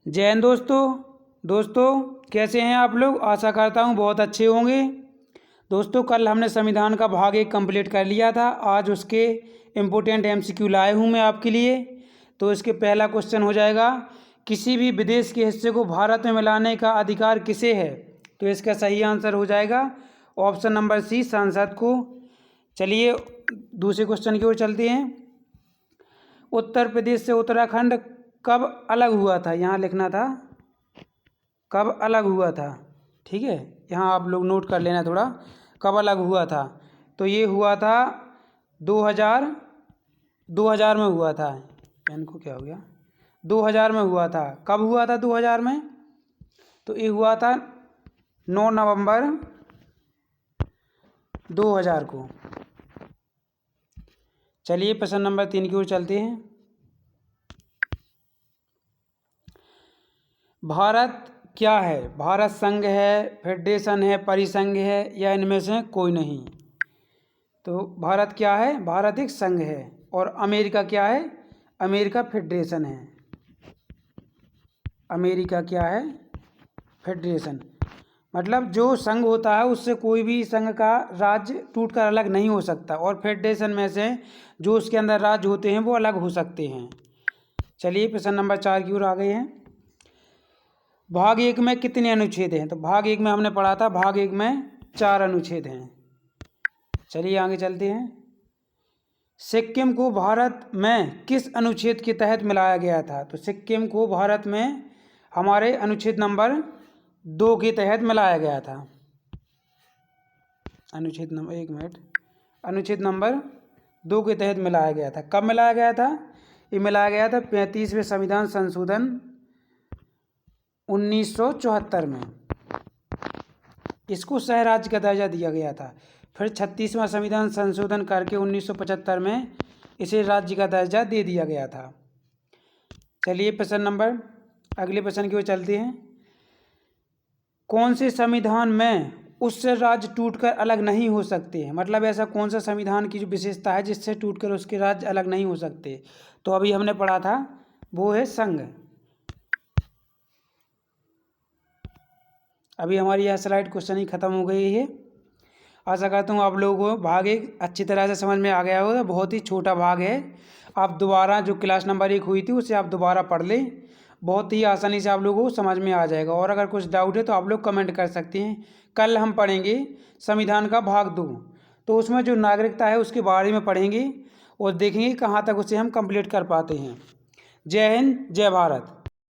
जय हिंद दोस्तों कैसे हैं आप लोग। आशा करता हूं बहुत अच्छे होंगे। दोस्तों कल हमने संविधान का भाग 1 कंप्लीट कर लिया था। आज उसके इम्पोर्टेंट एमसीक्यू लाए हूं मैं आपके लिए। तो इसके पहला क्वेश्चन हो जाएगा, किसी भी विदेश के हिस्से को भारत में मिलाने का अधिकार किसे है। तो इसका सही आंसर हो जाएगा ऑप्शन नंबर सी, सांसद को। चलिए दूसरे क्वेश्चन की ओर चलते हैं। उत्तर प्रदेश से उत्तराखंड कब अलग हुआ था। यहाँ लिखना था कब अलग हुआ था, ठीक है। यहाँ आप लोग नोट कर लेना थोड़ा, कब अलग हुआ था। तो ये हुआ था 2000 में हुआ था। पेन को क्या हो गया, 2000 में हुआ था। कब हुआ था 2000 में, तो ये हुआ था 9 नवंबर 2000 को। चलिए प्रश्न नंबर 3 की ओर चलते हैं। भारत क्या है। भारत संघ है, फेडरेशन है, परिसंघ है, या इनमें से कोई नहीं। तो भारत क्या है, भारत एक संघ है। और अमेरिका क्या है, अमेरिका फेडरेशन है। अमेरिका क्या है, फेडरेशन। मतलब जो संघ होता है उससे कोई भी संघ का राज्य टूटकर अलग नहीं हो सकता, और फेडरेशन में से जो उसके अंदर राज्य होते हैं वो अलग हो सकते हैं। चलिए प्रश्न नंबर 4 की ओर आ गए हैं। भाग 1 में कितने अनुच्छेद हैं। तो भाग 1 में हमने पढ़ा था, भाग 1 में 4 अनुच्छेद हैं। चलिए आगे चलते हैं। सिक्किम को भारत में किस अनुच्छेद के तहत मिलाया गया था। तो सिक्किम को भारत में हमारे अनुच्छेद नंबर 2 के तहत मिलाया गया था। अनुच्छेद नंबर 1 मिनट, अनुच्छेद नंबर 2 के तहत मिलाया गया था। कब मिलाया गया था, ये मिलाया गया था 35वें संविधान संशोधन 1974 में। इसको सह राज्य का दर्जा दिया गया था। फिर 36वां संविधान संशोधन करके 1975 में इसे राज्य का दर्जा दे दिया गया था। चलिए प्रश्न नंबर अगले प्रश्न की ओर चलते हैं। कौन से संविधान में उससे राज्य टूटकर अलग नहीं हो सकते हैं। मतलब ऐसा कौन सा संविधान की जो विशेषता है जिससे टूटकर उसके राज्य अलग नहीं हो सकते। तो अभी हमने पढ़ा था वो है संघ। अभी हमारी यह स्लाइड क्वेश्चन ही ख़त्म हो गई है। आशा करता हूँ आप लोगों को भाग 1 अच्छी तरह से समझ में आ गया होगा। बहुत ही छोटा भाग है। आप दोबारा जो क्लास नंबर 1 हुई थी उसे आप दोबारा पढ़ लें, बहुत ही आसानी से आप लोगों को समझ में आ जाएगा। और अगर कुछ डाउट है तो आप लोग कमेंट कर सकते हैं। कल हम पढ़ेंगे संविधान का भाग 2, तो उसमें जो नागरिकता है उसके बारे में पढ़ेंगे और देखेंगे कहाँ तक उसे हम कंप्लीट कर पाते हैं। जय हिंद, जय भारत।